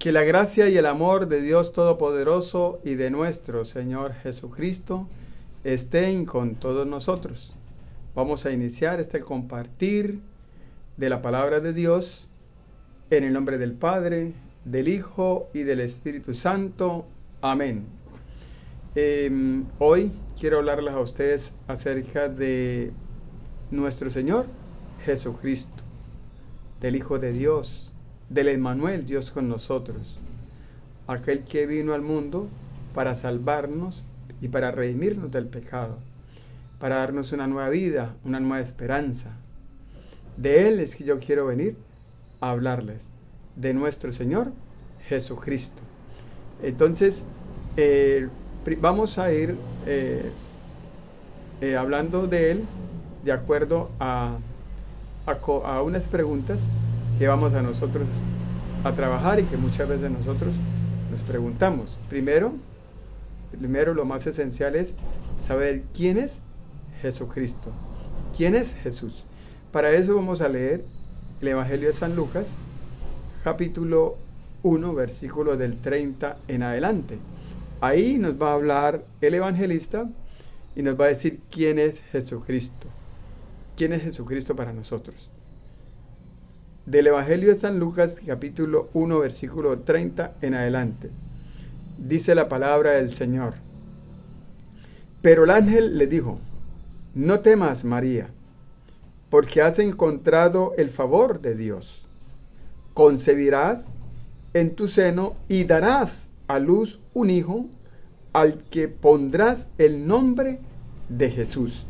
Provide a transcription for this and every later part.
Que la gracia y el amor de Dios Todopoderoso y de nuestro Señor Jesucristo estén con todos nosotros. Vamos a iniciar este compartir de la palabra de Dios en el nombre del Padre, del Hijo y del Espíritu Santo. Amén. Hoy quiero hablarles a ustedes acerca de nuestro Señor Jesucristo, del Hijo de Dios, del Emmanuel, Dios con nosotros, aquel que vino al mundo para salvarnos y para redimirnos del pecado, para darnos una nueva vida, una nueva esperanza. De Él es que yo quiero venir a hablarles, de nuestro Señor Jesucristo. Entonces, vamos a ir hablando de Él de acuerdo a unas preguntas que vamos a nosotros a trabajar y que muchas veces nosotros nos preguntamos. Primero, lo más esencial es saber quién es Jesucristo. ¿Quién es Jesús? Para eso vamos a leer el Evangelio de San Lucas, capítulo 1, versículo del 30 en adelante. Ahí nos va a hablar el evangelista y nos va a decir quién es Jesucristo. ¿Quién es Jesucristo para nosotros? Del Evangelio de San Lucas, capítulo 1, versículo 30 en adelante. Dice la palabra del Señor. Pero el ángel le dijo: no temas, María, porque has encontrado el favor de Dios. Concebirás en tu seno y darás a luz un hijo, al que pondrás el nombre de Jesús.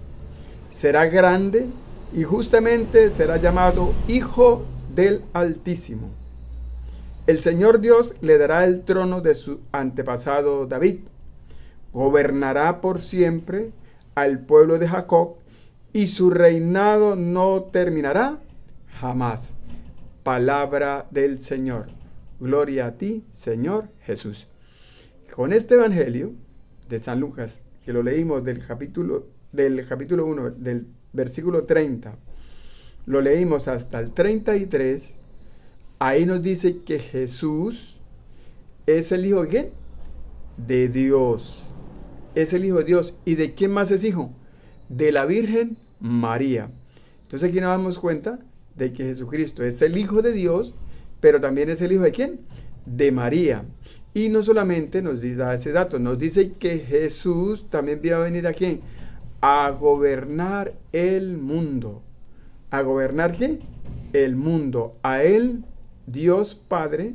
Será grande y justamente será llamado Hijo del Altísimo. El Señor Dios le dará el trono de su antepasado David. Gobernará por siempre al pueblo de Jacob, y su reinado no terminará jamás. Palabra del Señor. Gloria a ti, Señor Jesús. Con este evangelio de San Lucas, que lo leímos del capítulo 1, del versículo 30, lo leímos hasta el 33, ahí nos dice que Jesús es el Hijo ¿de quién? De Dios. Es el Hijo de Dios. ¿Y de quién más es hijo? De la Virgen María. Entonces aquí nos damos cuenta de que Jesucristo es el Hijo de Dios, pero también es el Hijo ¿de quién? De María. Y no solamente nos da ese dato, nos dice que Jesús también va a venir ¿a quién? A gobernar el mundo. ¿A gobernar qué? El mundo. A Él, Dios Padre,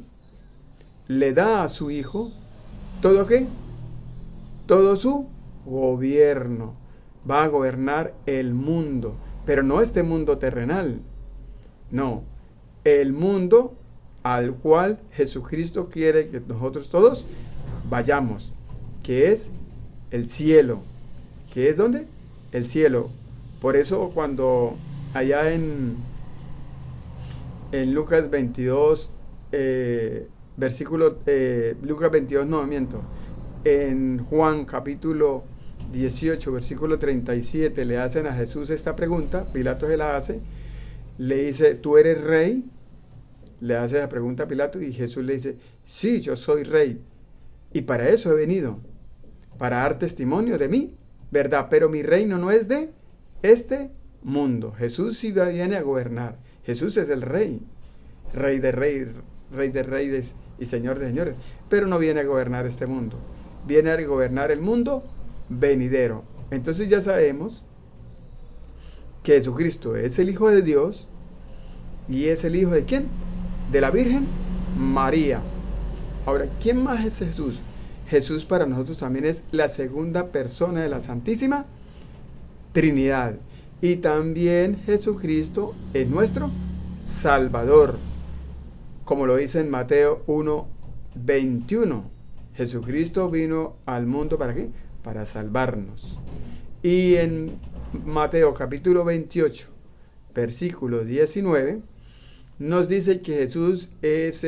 le da a su Hijo todo ¿qué? Todo su gobierno. Va a gobernar el mundo, pero no este mundo terrenal. No, el mundo al cual Jesucristo quiere que nosotros todos vayamos, que es el cielo. ¿Qué es dónde? El cielo. Por eso cuando allá en Lucas 22, Lucas 22, no, miento, en Juan capítulo 18, versículo 37, le hacen a Jesús esta pregunta, Pilato se la hace, le dice, ¿tú eres rey? Le hace la pregunta a Pilato y Jesús le dice, sí, yo soy rey, y para eso he venido, para dar testimonio de mí, ¿verdad? Pero mi reino no es de este mundo. Jesús sí viene a gobernar. Jesús es el rey, rey de reyes y señor de señores, pero no viene a gobernar este mundo, viene a gobernar el mundo venidero. Entonces ya sabemos que Jesucristo es el Hijo de Dios y es el Hijo de ¿quién? De la Virgen María. Ahora, ¿quién más es Jesús? Jesús para nosotros también es la segunda persona de la Santísima Trinidad. Y también Jesucristo es nuestro Salvador. Como lo dice en Mateo 1:21. Jesucristo vino al mundo ¿para qué? Para salvarnos. Y en Mateo capítulo 28, versículo 19, nos dice que Jesús es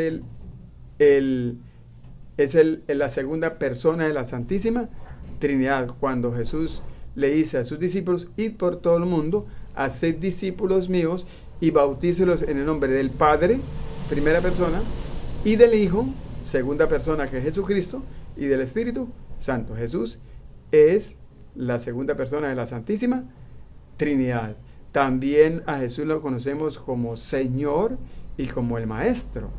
la segunda persona de la Santísima Trinidad. Cuando Jesús le dice a sus discípulos, id por todo el mundo, haced discípulos míos y bautícelos en el nombre del Padre, primera persona, y del Hijo, segunda persona que es Jesucristo y del Espíritu Santo. Jesús es la segunda persona de la Santísima Trinidad. También a Jesús lo conocemos como Señor y como el Maestro,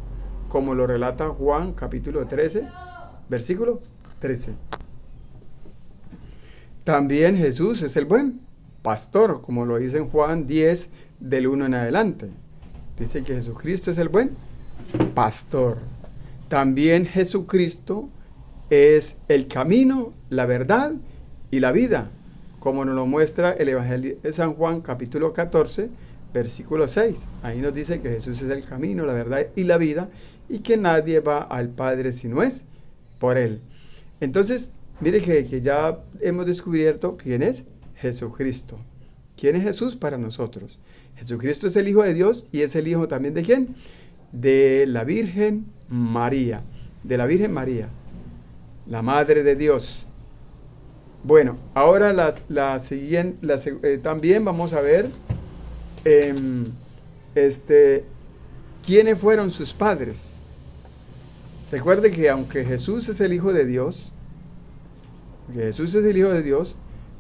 como lo relata Juan capítulo 13, versículo 13. También Jesús es el buen pastor, como lo dice en Juan 10, del 1 en adelante. Dice que Jesucristo es el buen pastor. También Jesucristo es el camino, la verdad y la vida, como nos lo muestra el Evangelio de San Juan, capítulo 14, versículo 6. Ahí nos dice que Jesús es el camino, la verdad y la vida, y que nadie va al Padre si no es por Él. Entonces, mire que ya hemos descubierto quién es Jesucristo. ¿Quién es Jesús para nosotros? Jesucristo es el Hijo de Dios y es el Hijo también ¿de quién? De la Virgen María. De la Virgen María, la Madre de Dios. Bueno, ahora también vamos a ver quiénes fueron sus padres. Recuerde que aunque Jesús es el Hijo de Dios,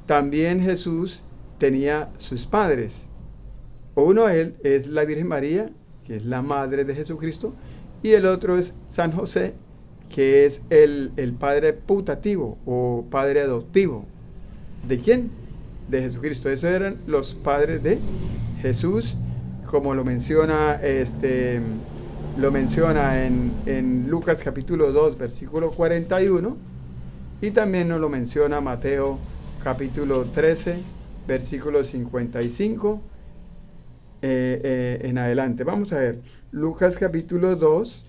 también Jesús tenía sus padres. Uno él es la Virgen María, que es la madre de Jesucristo, y el otro es San José, que es el padre putativo o padre adoptivo. ¿De quién? De Jesucristo. Esos eran los padres de Jesús, como lo menciona en Lucas capítulo 2, versículo 41, y también nos lo menciona Mateo capítulo 13, versículo 55 en adelante. Vamos a ver, Lucas capítulo 2,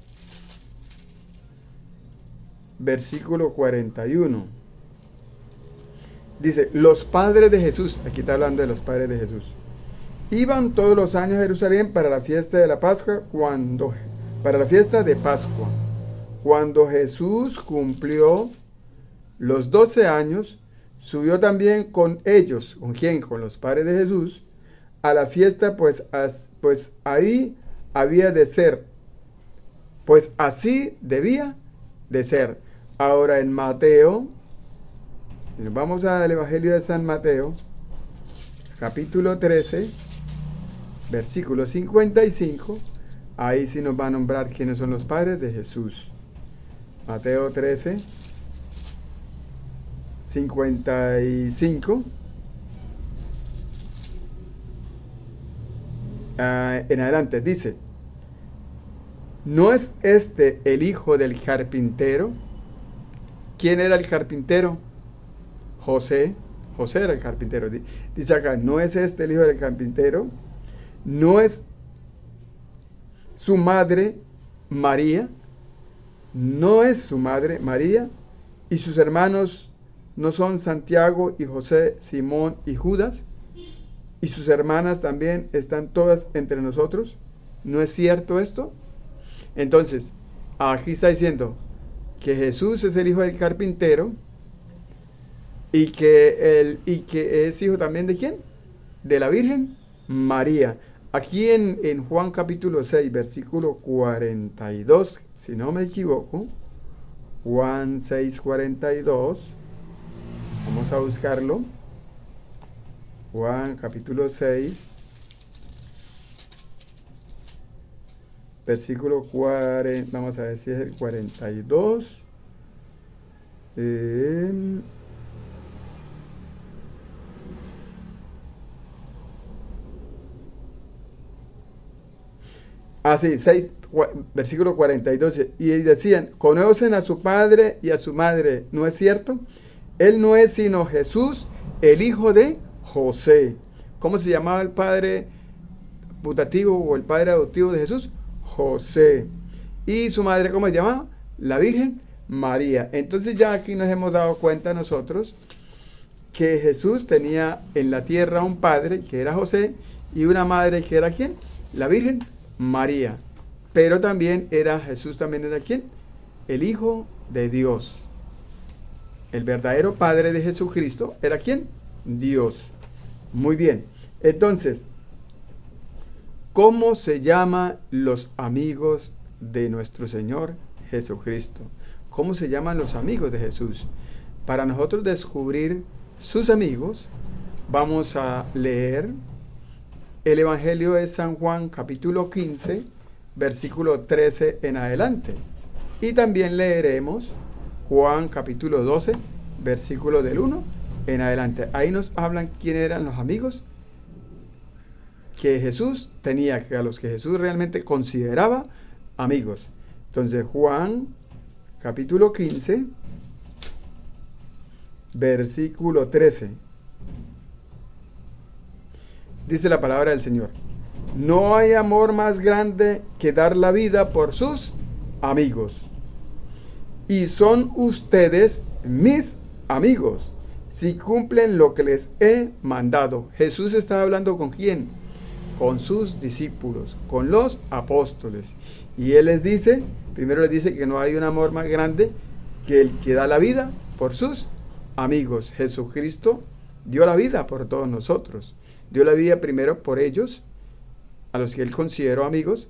versículo 41. Dice, los padres de Jesús, aquí está hablando de los padres de Jesús, iban todos los años a Jerusalén para la fiesta de la Pascua, para la fiesta de Pascua. Cuando Jesús cumplió los 12 años, subió también con ellos. ¿Con quién? Con los padres de Jesús, a la fiesta, pues ahí había de ser. Pues así debía de ser. Ahora en Mateo, si nos vamos al Evangelio de San Mateo, capítulo 13, versículo 55, ahí sí nos va a nombrar quiénes son los padres de Jesús. Mateo 13, 55. En adelante dice, ¿no es este el hijo del carpintero? ¿Quién era el carpintero? José. José era el carpintero. Dice acá, ¿no es este el hijo del carpintero? ¿No es su madre María? ¿No es su madre María? ¿Y sus hermanos no son Santiago y José, Simón y Judas? ¿Y sus hermanas también están todas entre nosotros? ¿No es cierto esto? Entonces, aquí está diciendo que Jesús es el hijo del carpintero y que es hijo también ¿de quién? De la Virgen María. Aquí en Juan capítulo 6, versículo 42, si no me equivoco, Juan 6, 42, vamos a buscarlo. Juan capítulo 6, versículo 40, vamos a ver si es el 42. Sí, 6, versículo 42. Y decían, conocen a su padre y a su madre, ¿no es cierto? Él no es sino Jesús, el hijo de José. ¿Cómo se llamaba el padre putativo o el padre adoptivo de Jesús? José. ¿Y su madre cómo se llamaba? La Virgen María. Entonces ya aquí nos hemos dado cuenta nosotros que Jesús tenía en la tierra un padre que era José y una madre que era ¿quién? La Virgen María. Pero también Jesús también era ¿quién? El Hijo de Dios. El verdadero Padre de Jesucristo era ¿quién? Dios. Muy bien. Entonces, ¿cómo se llaman los amigos de nuestro Señor Jesucristo. ¿Cómo se llaman los amigos de Jesús? Para nosotros descubrir sus amigos, vamos a leer el Evangelio de San Juan, capítulo 15, versículo 13 en adelante. Y también leeremos Juan, capítulo 12, versículo del 1 en adelante. Ahí nos hablan quiénes eran los amigos que Jesús tenía, que a los que Jesús realmente consideraba amigos. Entonces, Juan, capítulo 15, versículo 13. Dice la palabra del Señor: no hay amor más grande que dar la vida por sus amigos. Y son ustedes mis amigos si cumplen lo que les he mandado. Jesús estaba hablando ¿con quién? Con sus discípulos, con los apóstoles. Y Él les dice, primero les dice que no hay un amor más grande que el que da la vida por sus amigos. Jesucristo dio la vida por todos nosotros. Dio la vida primero por ellos, a los que Él consideró amigos,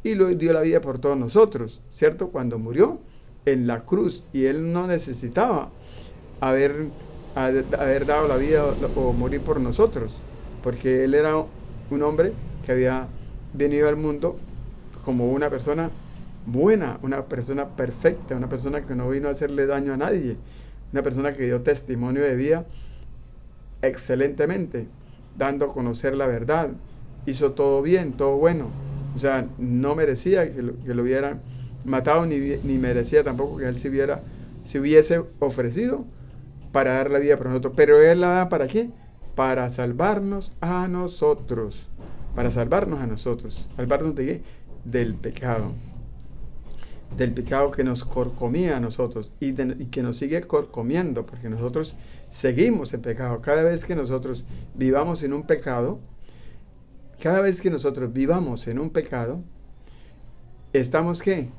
y luego dio la vida por todos nosotros, ¿cierto? Cuando murió en la cruz, y Él no necesitaba haber dado la vida o morir por nosotros, porque Él era un hombre que había venido al mundo como una persona buena, una persona perfecta, una persona que no vino a hacerle daño a nadie, una persona que dio testimonio de vida excelentemente, dando a conocer la verdad, hizo todo bien, todo bueno. O sea, no merecía que lo hubieran matado, ni merecía tampoco que Él se hubiese ofrecido para dar la vida por nosotros. Pero Él la da ¿para qué? Para salvarnos a nosotros. Para salvarnos a nosotros. ¿Salvarnos de qué? Del pecado. Del pecado que nos corcomía a nosotros y que nos sigue corcomiendo, porque nosotros seguimos en pecado. Cada vez que nosotros vivamos en un pecado, ¿estamos qué?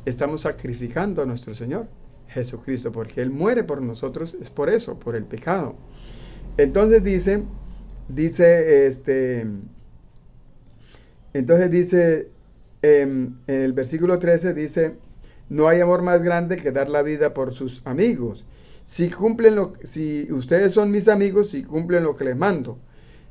Estamos sacrificando a nuestro Señor Jesucristo, porque Él muere por nosotros, es por eso, por el pecado. Entonces dice en el versículo 13 dice: no hay amor más grande que dar la vida por sus amigos. Si ustedes son mis amigos, si cumplen lo que les mando.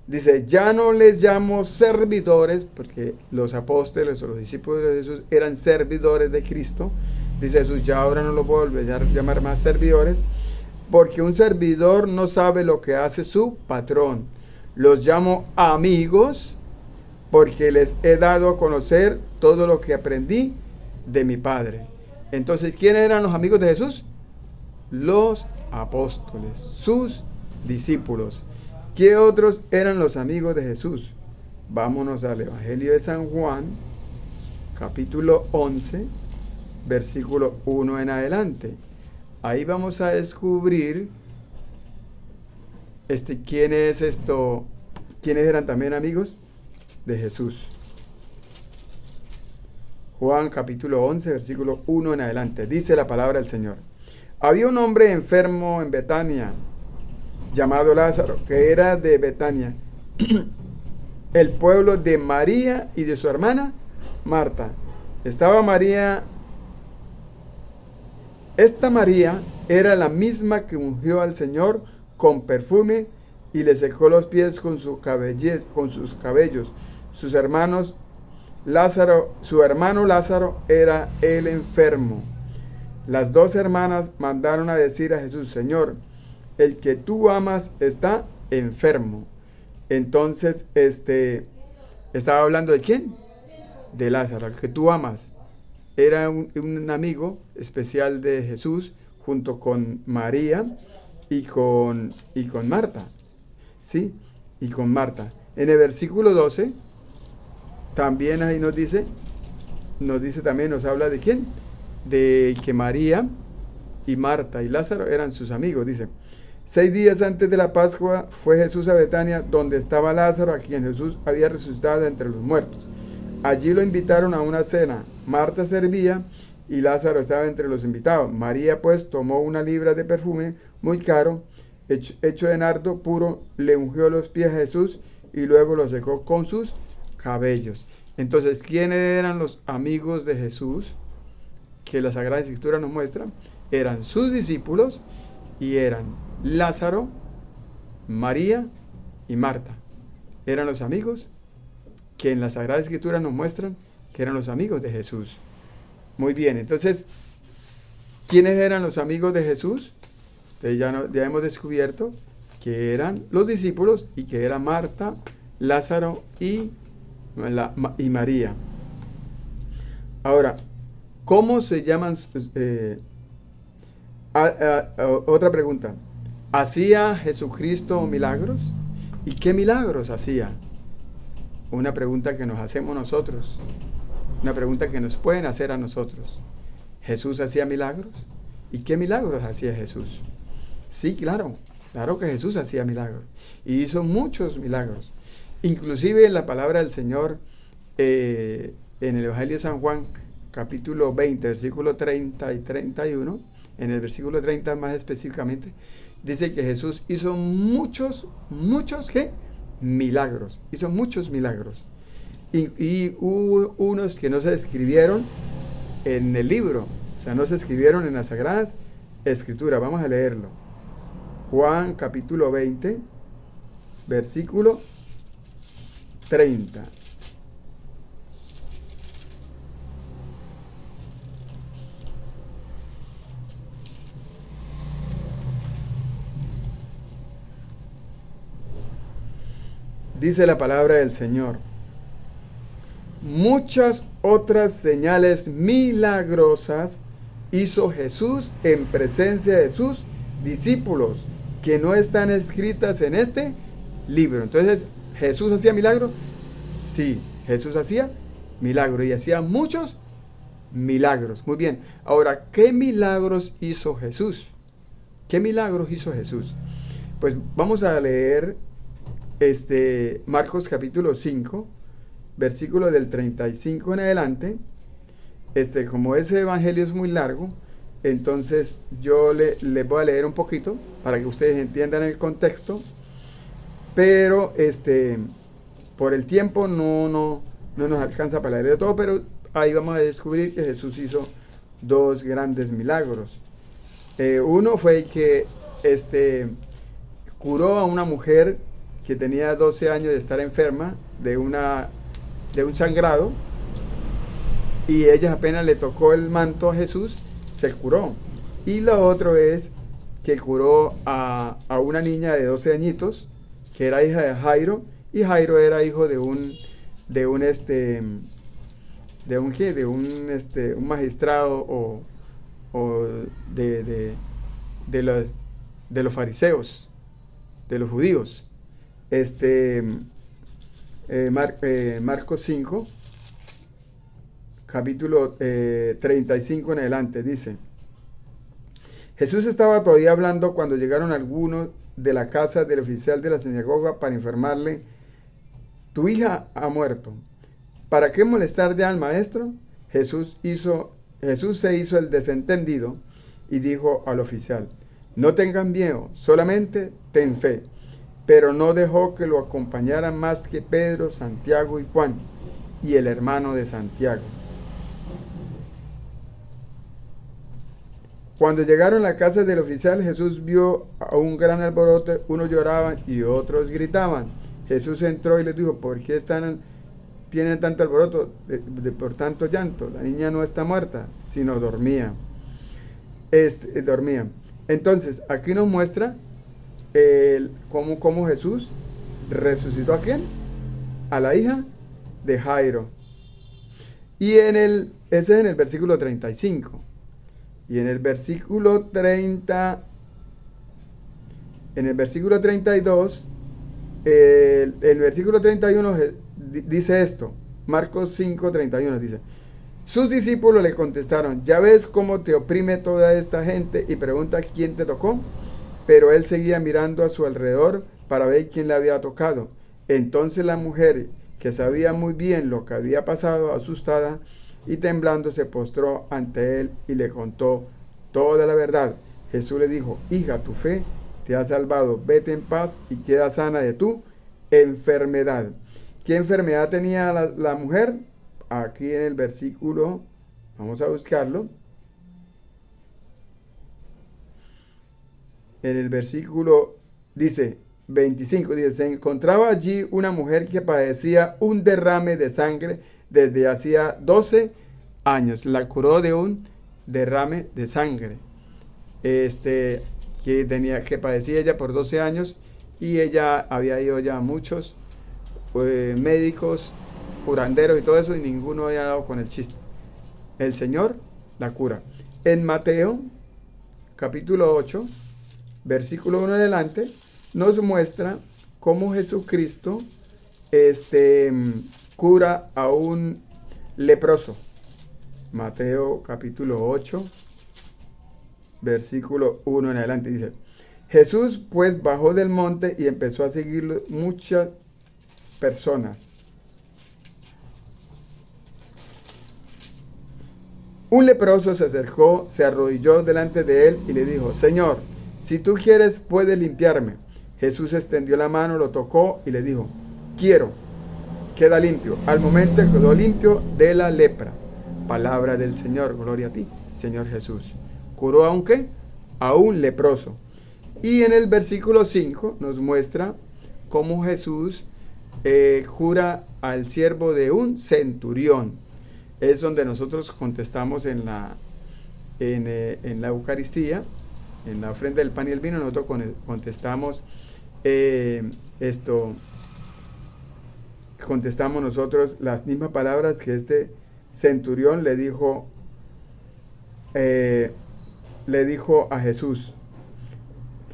Dice: ya no les llamo servidores, porque los apóstoles o los discípulos de Jesús eran servidores de Cristo. Dice Jesús: ya ahora no los voy a volver a llamar más servidores, porque un servidor no sabe lo que hace su patrón. Los llamo amigos, porque les he dado a conocer todo lo que aprendí de mi Padre. Entonces, ¿quiénes eran los amigos de Jesús? Los apóstoles, sus discípulos. ¿Qué otros eran los amigos de Jesús? Vámonos al Evangelio de San Juan, capítulo 11, versículo 1 en adelante. Ahí vamos a descubrir quiénes eran también amigos de Jesús. Juan capítulo 11, versículo 1 en adelante. Dice la palabra del Señor: había un hombre enfermo en Betania, llamado Lázaro, que era de Betania, el pueblo de María y de su hermana Marta. Esta María era la misma que ungió al Señor con perfume y le secó los pies con sus cabellos. Su hermano Lázaro era el enfermo. Las dos hermanas mandaron a decir a Jesús: Señor, el que tú amas está enfermo. Entonces, estaba hablando ¿de quién? De Lázaro, el que tú amas. Era un amigo especial de Jesús, junto con María y con Marta. ¿Sí? Y con Marta. En el versículo 12, también ahí nos habla de quién, de que María y Marta y Lázaro eran sus amigos. Dice: 6 días antes de la Pascua fue Jesús a Betania, donde estaba Lázaro, a quien Jesús había resucitado de entre los muertos. Allí lo invitaron a una cena. Marta servía y Lázaro estaba entre los invitados. María pues tomó 1 libra de perfume muy caro, hecho de nardo puro, le ungió los pies a Jesús y luego lo secó con sus cabellos. Entonces, ¿quiénes eran los amigos de Jesús que la Sagrada Escritura nos muestra eran sus discípulos y eran Lázaro, María y Marta. Eran los amigos que en la Sagrada Escritura nos muestran que eran los amigos de Jesús. Muy bien, entonces, ¿quiénes eran los amigos de Jesús? Entonces ya hemos descubierto que eran los discípulos y que eran Marta, Lázaro y María. Ahora, ¿cómo se llaman? Otra pregunta. ¿Hacía Jesucristo milagros? ¿Y qué milagros hacía? Una pregunta que nos hacemos nosotros. Una pregunta que nos pueden hacer a nosotros. ¿Jesús hacía milagros? ¿Y qué milagros hacía Jesús? Sí, claro que Jesús hacía milagros. Y hizo muchos milagros. Inclusive en la palabra del Señor, en el Evangelio de San Juan, capítulo 20, versículo 30 y 31, en el versículo 30 más específicamente, dice que Jesús hizo muchos ¿qué? Milagros. Hizo muchos milagros. Y hubo unos que no se escribieron en el libro, o sea, no se escribieron en las Sagradas Escrituras. Vamos a leerlo. Juan capítulo 20, versículo 30. Dice la palabra del Señor: muchas otras señales milagrosas hizo Jesús en presencia de sus discípulos, que no están escritas en este libro. Entonces, ¿Jesús hacía milagros? Sí, Jesús hacía milagros y hacía muchos milagros. Muy bien, ahora, ¿qué milagros hizo Jesús? ¿Qué milagros hizo Jesús? Pues vamos a leer Marcos capítulo 5, versículo del 35 en adelante. Como ese evangelio es muy largo, entonces yo le voy a leer un poquito para que ustedes entiendan el contexto, pero por el tiempo no nos alcanza para leer todo, pero ahí vamos a descubrir que Jesús hizo dos grandes milagros. Uno fue que curó a una mujer que tenía 12 años de estar enferma de un sangrado, y ella apenas le tocó el manto a Jesús, se curó. Y lo otro es que curó a una niña de 12 añitos, que era hija de Jairo, y Jairo era hijo de un magistrado o de los fariseos, de los judíos. Marcos 5, capítulo 35 en adelante, dice: Jesús estaba todavía hablando cuando llegaron algunos de la casa del oficial de la sinagoga para informarle: tu hija ha muerto. ¿Para qué molestar ya al maestro? Jesús se hizo el desentendido y dijo al oficial: no tengan miedo, solamente ten fe. Pero no dejó que lo acompañaran más que Pedro, Santiago y Juan, y el hermano de Santiago. Cuando llegaron a la casa del oficial, Jesús vio a un gran alboroto, unos lloraban y otros gritaban. Jesús entró y les dijo: ¿por qué tienen tanto alboroto, por tanto llanto? La niña no está muerta, sino dormía. Dormía. Entonces, aquí nos muestra cómo Jesús resucitó ¿a quién? A la hija de Jairo. Y ese es en el versículo 35. Y en el versículo 30, en el versículo 32, el versículo 31 dice esto. Marcos 5, 31 dice: sus discípulos le contestaron: ya ves cómo te oprime toda esta gente y pregunta quién te tocó. Pero él seguía mirando a su alrededor para ver quién le había tocado. Entonces la mujer, que sabía muy bien lo que había pasado, asustada y temblando, se postró ante él y le contó toda la verdad. Jesús le dijo: hija, tu fe te ha salvado, vete en paz y queda sana de tu enfermedad. ¿Qué enfermedad tenía la mujer? Aquí en el versículo, vamos a buscarlo, en el versículo, dice, 25, dice, se encontraba allí una mujer que padecía un derrame de sangre desde hacía 12 años. La curó de un derrame de sangre. Que padecía ella por 12 años, y ella había ido ya a muchos médicos, curanderos y todo eso, y ninguno había dado con el chiste. El Señor la cura. En Mateo, capítulo 8, versículo 1 en adelante, nos muestra cómo Jesucristo cura a un leproso. Mateo capítulo 8, versículo 1 en adelante, dice: Jesús pues bajó del monte y empezó a seguirlo muchas personas. Un leproso se acercó, se arrodilló delante de él y le dijo: Señor, si tú quieres, puedes limpiarme. Jesús extendió la mano, lo tocó y le dijo: quiero, queda limpio. Al momento quedó limpio de la lepra. Palabra del Señor, gloria a ti, Señor Jesús. ¿Curó a un qué? A un leproso. Y en el versículo 5 nos muestra cómo Jesús cura al siervo de un centurión. Es donde nosotros contestamos en la Eucaristía, en la ofrenda del pan y el vino. Nosotros contestamos contestamos nosotros las mismas palabras que este centurión le dijo a Jesús.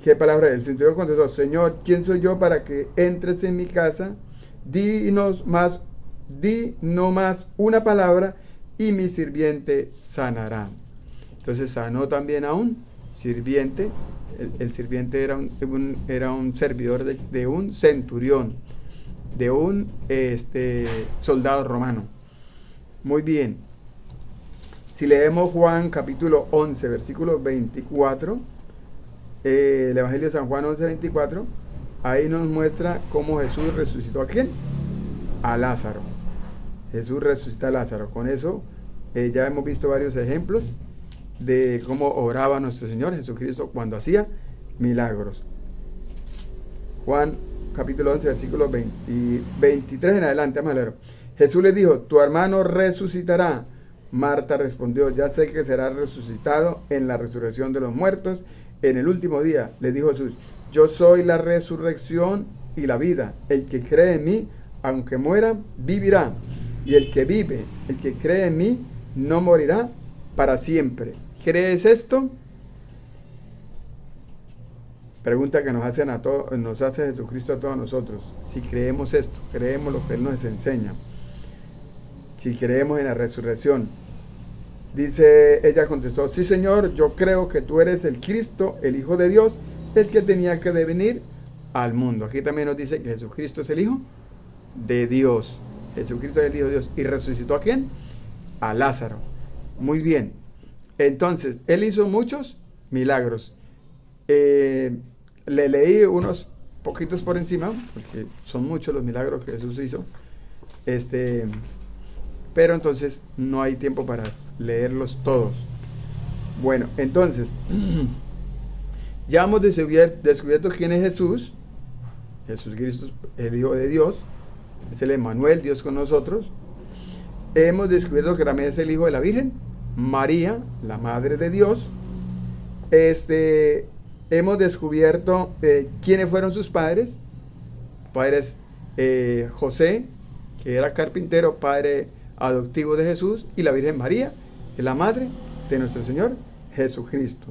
¿Qué palabra? El centurión contestó: Señor, ¿quién soy yo para que entres en mi casa? Di no más una palabra y mi sirviente sanará. Entonces sanó también a un sirviente. El sirviente era un servidor de un centurión, de un soldado romano. Muy bien. Si leemos Juan capítulo 11, versículo 24, el Evangelio de San Juan 11, 24, ahí nos muestra cómo Jesús resucitó a ¿quién? A Lázaro. Jesús resucita a Lázaro. Con eso ya hemos visto varios ejemplos de cómo obraba nuestro Señor Jesucristo cuando hacía milagros. Juan capítulo 11, versículo 23 en adelante, vamos a leer. Jesús le dijo: tu hermano resucitará. Marta respondió: ya sé que será resucitado en la resurrección de los muertos en el último día. Le dijo Jesús: yo soy la resurrección y la vida. El que cree en mí, aunque muera, vivirá. Y el que vive, el que cree en mí, no morirá para siempre. ¿Crees esto? Pregunta que nos hace Jesucristo a todos nosotros. Si creemos esto, creemos lo que Él nos enseña. Si creemos en la resurrección. Ella contestó: sí, Señor, yo creo que tú eres el Cristo, el Hijo de Dios, el que tenía que venir al mundo. Aquí también nos dice que Jesucristo es el Hijo de Dios. Jesucristo es el Hijo de Dios. ¿Y resucitó a quién? A Lázaro. Muy bien. Entonces, Él hizo muchos milagros. Le leí unos poquitos por encima, porque son muchos los milagros que Jesús hizo. Pero entonces no hay tiempo para leerlos todos. Bueno, entonces, ya hemos descubierto quién es Jesús. Jesucristo, el Hijo de Dios. Es el Emmanuel, Dios con nosotros. Hemos descubierto que también es el Hijo de la Virgen María, la Madre de Dios. Hemos descubierto quiénes fueron sus padres. Padres José, que era carpintero, padre adoptivo de Jesús, y la Virgen María, que es la madre de nuestro Señor Jesucristo.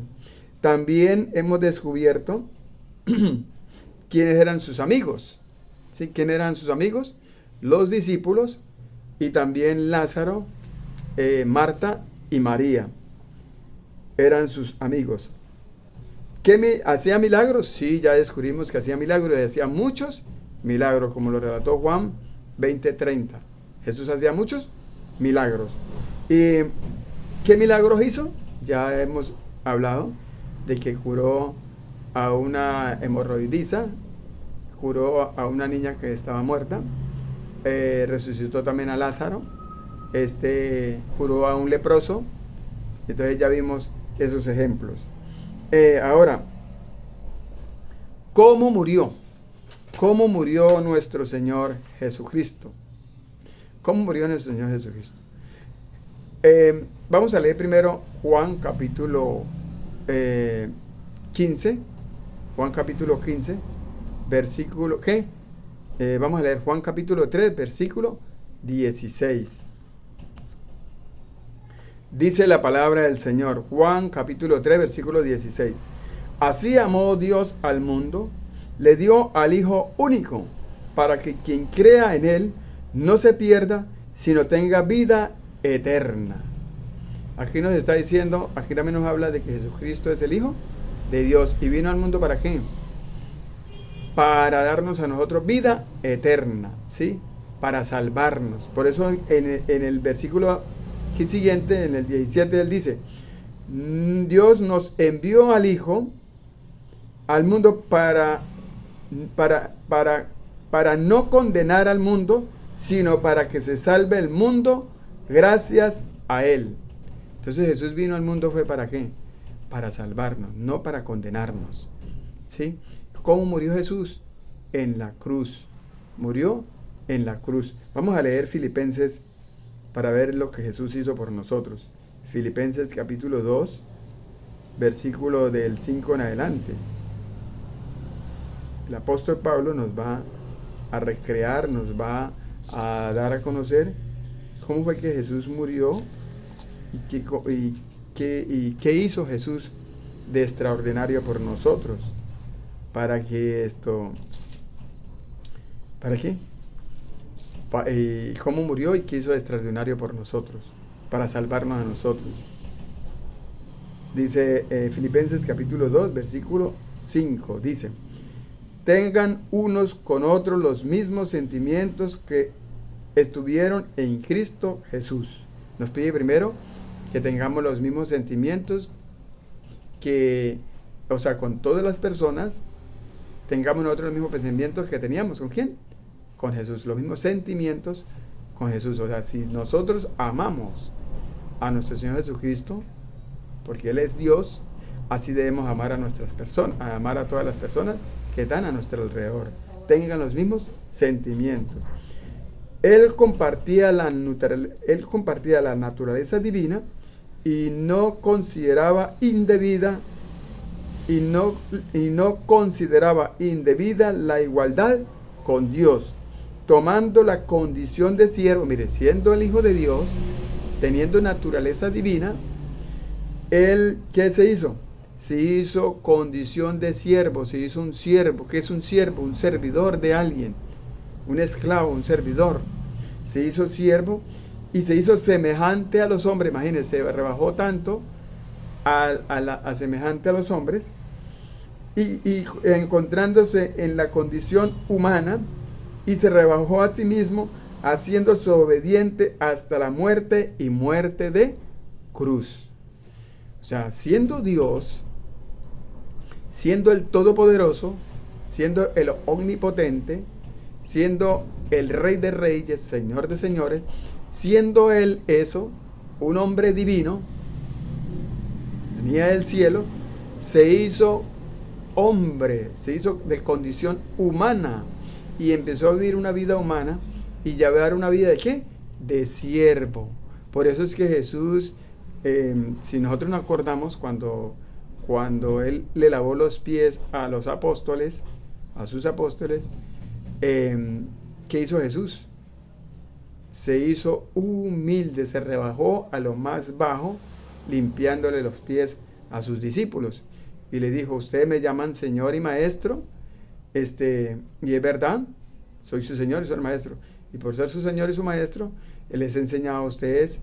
También hemos descubierto quiénes eran sus amigos. ¿Sí? ¿Quiénes eran sus amigos? Los discípulos, y también Lázaro, Marta y María eran sus amigos. ¿Hacía milagros? Sí, ya descubrimos que hacía milagros, y hacía muchos milagros, como lo relató Juan 20:30. Jesús hacía muchos milagros. ¿Y qué milagros hizo? Ya hemos hablado de que curó a una hemorroidiza, curó a una niña que estaba muerta, resucitó también a Lázaro, curó a un leproso. Entonces ya vimos esos ejemplos. Ahora, ¿Cómo murió? ¿Cómo murió nuestro Señor Jesucristo? ¿Cómo murió nuestro Señor Jesucristo? Vamos a leer primero Juan capítulo 15. Juan capítulo 15, versículo, ¿qué? Vamos a leer Juan capítulo 3, versículo 16. Dice la palabra del Señor, Juan capítulo 3, versículo 16. Así amó Dios al mundo, le dio al Hijo único, para que quien crea en Él no se pierda, sino tenga vida eterna. Aquí nos está diciendo, aquí también nos habla de que Jesucristo es el Hijo de Dios y vino al mundo ¿para qué? Para darnos a nosotros vida eterna, ¿sí? Para salvarnos. Por eso en el versículo siguiente, en el 17, él dice, Dios nos envió al Hijo al mundo para no condenar al mundo, sino para que se salve el mundo gracias a Él. Entonces Jesús vino al mundo fue ¿para qué? Para salvarnos, no para condenarnos, ¿sí? ¿Cómo murió Jesús? En la cruz. Murió en la cruz. Vamos a leer Filipenses para ver lo que Jesús hizo por nosotros. Filipenses capítulo 2, versículo del 5 en adelante. El apóstol Pablo nos va a recrear, nos va a dar a conocer cómo fue que Jesús murió y qué hizo Jesús de extraordinario por nosotros. ¿Para qué esto? ¿Para qué? ¿Cómo murió y qué hizo de extraordinario por nosotros? Para salvarnos a nosotros. Dice Filipenses capítulo 2, versículo 5. Dice, tengan unos con otros los mismos sentimientos que estuvieron en Cristo Jesús. Nos pide primero que tengamos los mismos sentimientos con todas las personas, tengamos nosotros los mismos pensamientos que teníamos. ¿Con quién? Con Jesús. Los mismos sentimientos con Jesús. O sea, si nosotros amamos a nuestro Señor Jesucristo, porque Él es Dios, así debemos amar a nuestras personas, a amar a todas las personas que están a nuestro alrededor. Tengan los mismos sentimientos. Él compartía la naturaleza divina y no consideraba indebida la igualdad con Dios, tomando la condición de siervo. Mire, siendo el Hijo de Dios, teniendo naturaleza divina, él, ¿qué se hizo? Se hizo condición de siervo, se hizo un siervo. ¿Qué es un siervo? Un servidor de alguien, un esclavo, un servidor. Se hizo siervo y se hizo semejante a los hombres. Imagínense, se rebajó tanto a semejante a los hombres y encontrándose en la condición humana, y se rebajó a sí mismo, haciéndose obediente hasta la muerte y muerte de cruz. O sea, siendo Dios, siendo el Todopoderoso, siendo el Omnipotente, siendo el Rey de Reyes, Señor de Señores, siendo Él eso, un hombre divino, venía del cielo, se hizo hombre, se hizo de condición humana y empezó a vivir una vida humana y llevar una vida ¿de qué? De siervo. Por eso es que Jesús, si nosotros nos acordamos cuando Él le lavó los pies a los apóstoles, a sus apóstoles, ¿qué hizo Jesús? Se hizo humilde, se rebajó a lo más bajo, limpiándole los pies a sus discípulos. Y le dijo, ustedes me llaman Señor y Maestro, y es verdad, soy su Señor y soy el Maestro. Y por ser su Señor y su Maestro, Él les ha enseñado a ustedes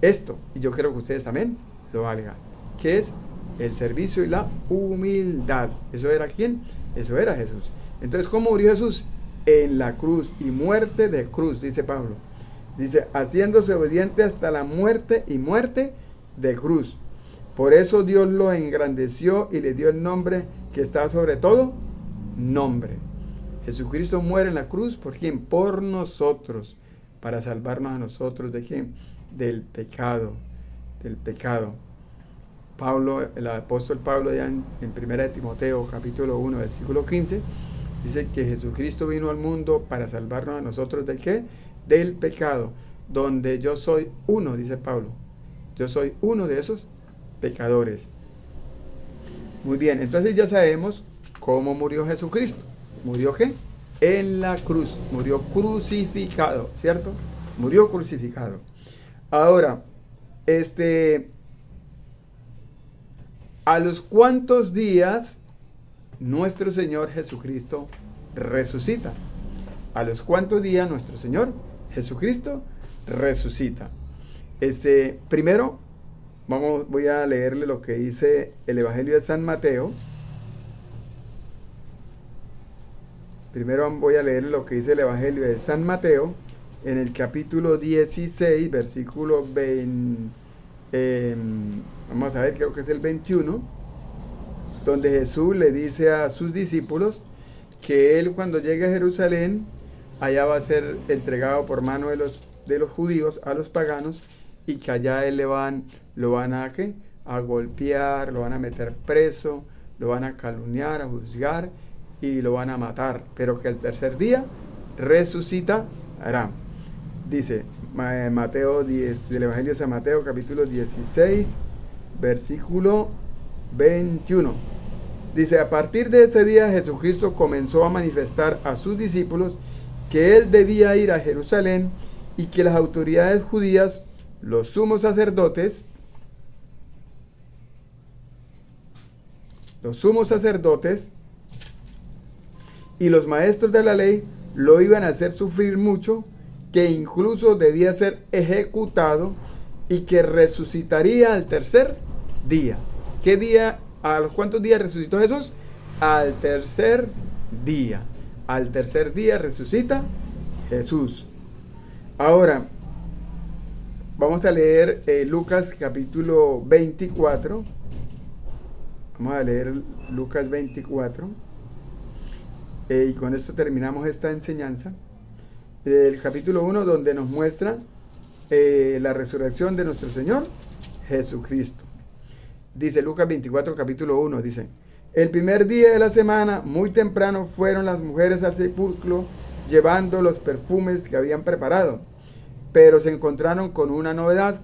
esto. Y yo quiero que ustedes también lo hagan. ¿Qué es? El servicio y la humildad. ¿Eso era quién? Eso era Jesús. Entonces, ¿cómo murió Jesús? En la cruz, y muerte de cruz, dice Pablo. Dice, haciéndose obediente hasta la muerte y muerte de cruz. Por eso Dios lo engrandeció y le dio el nombre que está sobre todo nombre. Jesucristo muere en la cruz, ¿por quién? Por nosotros, para salvarnos a nosotros, ¿de quién? Del pecado, del pecado. Pablo, el apóstol Pablo ya en 1 de Timoteo capítulo 1 versículo 15, dice que Jesucristo vino al mundo para salvarnos a nosotros ¿del qué? Del pecado, donde yo soy uno, dice Pablo. Yo soy uno de esos pecadores. Muy bien, entonces ya sabemos cómo murió Jesucristo. ¿Murió qué? En la cruz. Murió crucificado, ¿cierto? Murió crucificado. Ahora, ¿a los cuántos días nuestro Señor Jesucristo resucita? ¿A los cuántos días nuestro Señor Jesucristo resucita? Primero, voy a leerle lo que dice el Evangelio de San Mateo. Primero voy a leer lo que dice el Evangelio de San Mateo en el capítulo 16, versículo 20. Vamos a ver, creo que es el 21, donde Jesús le dice a sus discípulos que él cuando llegue a Jerusalén, allá va a ser entregado por mano de los judíos a los paganos, y que allá él lo van a golpear, lo van a meter preso, lo van a calumniar, a juzgar y lo van a matar, pero que el tercer día resucitará. Dice Mateo 10, del Evangelio de San Mateo, capítulo 16, versículo 21. Dice: a partir de ese día Jesucristo comenzó a manifestar a sus discípulos que él debía ir a Jerusalén y que las autoridades judías, los sumos sacerdotes y los maestros de la ley lo iban a hacer sufrir mucho, que incluso debía ser ejecutado y que resucitaría al tercer día. ¿Qué día? ¿A los cuántos días resucitó Jesús? Al tercer día. Al tercer día resucita Jesús. Ahora, vamos a leer Lucas capítulo 24. Vamos a leer Lucas 24. Y con esto terminamos esta enseñanza. El capítulo 1, donde nos muestra la resurrección de nuestro Señor Jesucristo. Dice Lucas 24, capítulo 1, dice: el primer día de la semana, muy temprano, fueron las mujeres al sepulcro llevando los perfumes que habían preparado. Pero se encontraron con una novedad.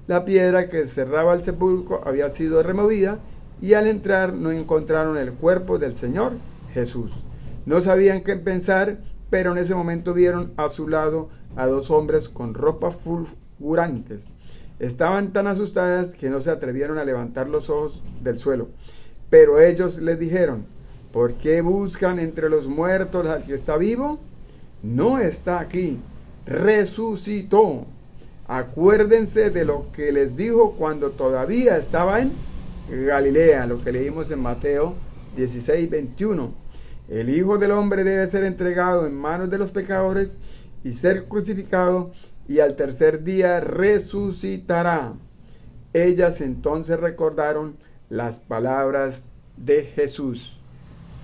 La piedra que cerraba el sepulcro había sido removida, y al entrar no encontraron el cuerpo del Señor Jesús. No sabían qué pensar, pero en ese momento vieron a su lado a dos hombres con ropas fulgurantes. Estaban tan asustadas que no se atrevieron a levantar los ojos del suelo. Pero ellos les dijeron: ¿por qué buscan entre los muertos al que está vivo? No está aquí, resucitó. Acuérdense de lo que les dijo cuando todavía estaba en Galilea, lo que leímos en Mateo 16, 21. El Hijo del Hombre debe ser entregado en manos de los pecadores y ser crucificado, y al tercer día resucitará. Ellas entonces recordaron las palabras de Jesús.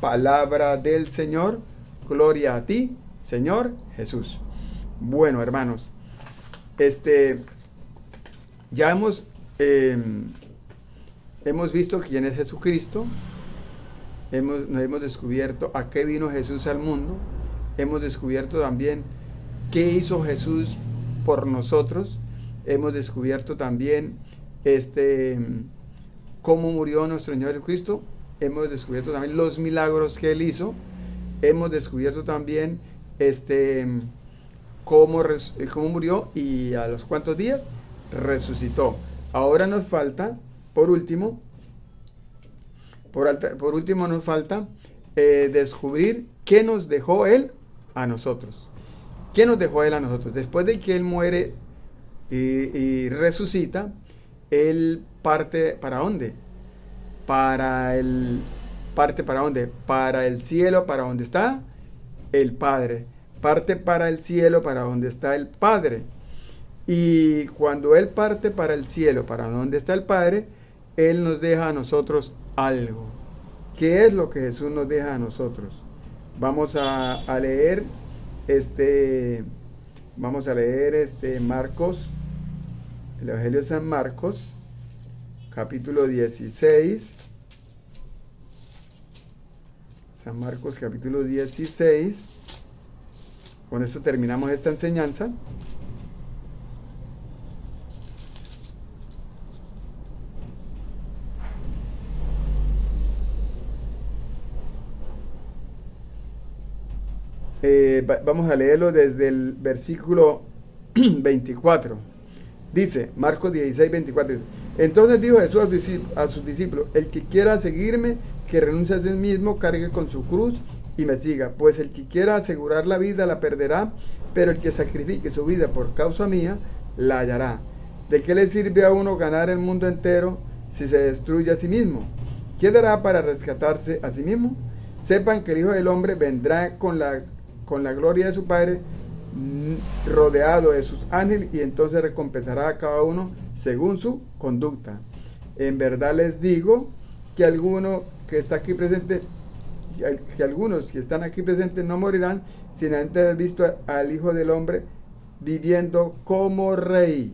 Palabra del Señor. Gloria a ti, Señor Jesús. Bueno, hermanos, ya hemos visto quién es Jesucristo. Nos hemos descubierto a qué vino Jesús al mundo. Hemos descubierto también qué hizo Jesús por nosotros. Hemos descubierto también cómo murió nuestro Señor Jesucristo. Hemos descubierto también los milagros que Él hizo. Hemos descubierto también cómo murió y a los cuántos días resucitó. Ahora nos falta, por último nos falta descubrir qué nos dejó Él a nosotros. ¿Qué nos dejó Él a nosotros? Después de que Él muere y resucita, Él parte ¿para dónde? Parte ¿para dónde? Para el cielo, para donde está el Padre. Parte para el cielo, para donde está el Padre. Y cuando Él parte para el cielo, para donde está el Padre, Él nos deja a nosotros algo. ¿Qué es lo que Jesús nos deja a nosotros? Vamos a leer Marcos, el Evangelio de San Marcos, capítulo 16. San Marcos capítulo 16. Con esto terminamos esta enseñanza. Vamos a leerlo desde el versículo 24. Dice, Marcos 16, 24. Dice, entonces dijo Jesús a sus discípulos, el que quiera seguirme, que renuncie a sí mismo, cargue con su cruz y me siga. Pues el que quiera asegurar la vida la perderá, pero el que sacrifique su vida por causa mía, la hallará. ¿De qué le sirve a uno ganar el mundo entero si se destruye a sí mismo? ¿Qué dará para rescatarse a sí mismo? Sepan que el Hijo del Hombre vendrá con la gloria de su Padre, rodeado de sus ángeles, y entonces recompensará a cada uno según su conducta. En verdad les digo que algunos que están aquí presentes no morirán sin antes haber visto al Hijo del Hombre viviendo como rey.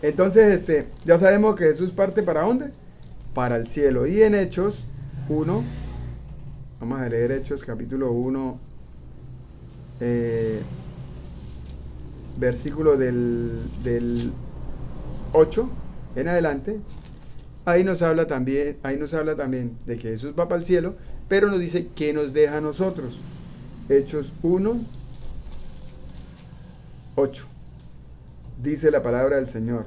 Entonces, ya sabemos que Jesús parte ¿para dónde? Para el cielo. Y en Hechos 1, vamos a leer Hechos capítulo 1, versículo del 8 en adelante. Ahí nos habla también de que Jesús va para el cielo, pero nos dice que nos deja a nosotros. Hechos 1, 8. Dice la palabra del Señor.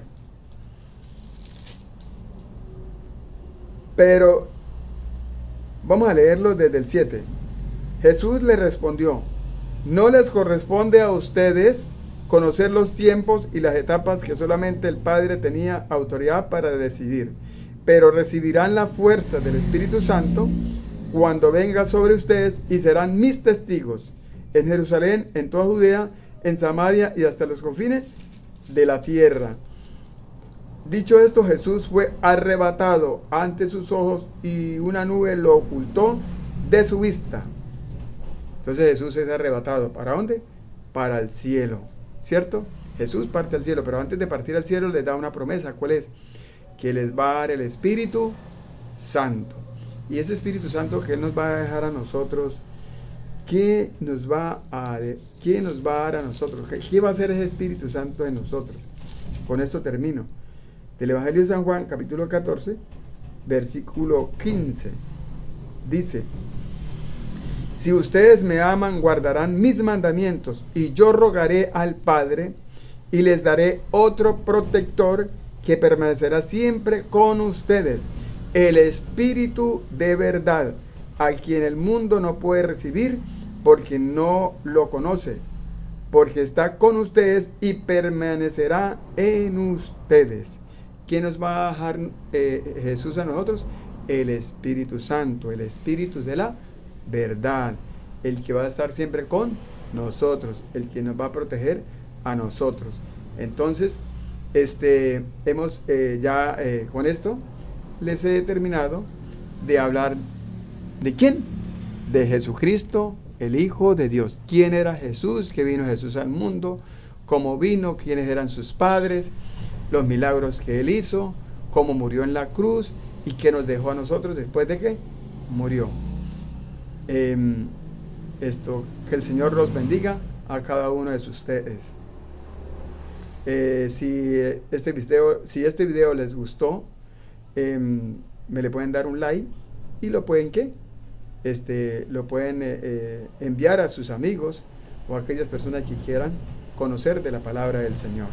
Pero vamos a leerlo desde el 7. Jesús le respondió, no les corresponde a ustedes conocer los tiempos y las etapas que solamente el Padre tenía autoridad para decidir, pero recibirán la fuerza del Espíritu Santo cuando venga sobre ustedes y serán mis testigos en Jerusalén, en toda Judea, en Samaria y hasta los confines de la tierra. Dicho esto, Jesús fue arrebatado ante sus ojos y una nube lo ocultó de su vista. Entonces Jesús es arrebatado. ¿Para dónde? Para el cielo, ¿cierto? Jesús parte al cielo, pero antes de partir al cielo les da una promesa. ¿Cuál es? Que les va a dar el Espíritu Santo. Y ese Espíritu Santo que Él nos va a dejar a nosotros, ¿qué nos va a dar a nosotros? ¿Qué va a hacer ese Espíritu Santo en nosotros? Con esto termino. Del Evangelio de San Juan, capítulo 14, versículo 15. Dice, si ustedes me aman, guardarán mis mandamientos, y yo rogaré al Padre, y les daré otro protector que permanecerá siempre con ustedes, el Espíritu de verdad, a quien el mundo no puede recibir, porque no lo conoce, porque está con ustedes y permanecerá en ustedes. ¿Quién nos va a dejar Jesús a nosotros? El Espíritu Santo, el Espíritu de la verdad, el que va a estar siempre con nosotros, el que nos va a proteger a nosotros. Entonces, hemos con esto les he terminado de hablar ¿de quién? De Jesucristo, el Hijo de Dios. ¿Quién era Jesús? ¿Qué vino Jesús al mundo? ¿Cómo vino? ¿Quiénes eran sus padres? Los milagros que Él hizo, cómo murió en la cruz y qué nos dejó a nosotros después de que murió. Que el Señor los bendiga a cada uno de ustedes. Si este video les gustó, me le pueden dar un like y lo pueden enviar a sus amigos o a aquellas personas que quieran conocer de la palabra del Señor.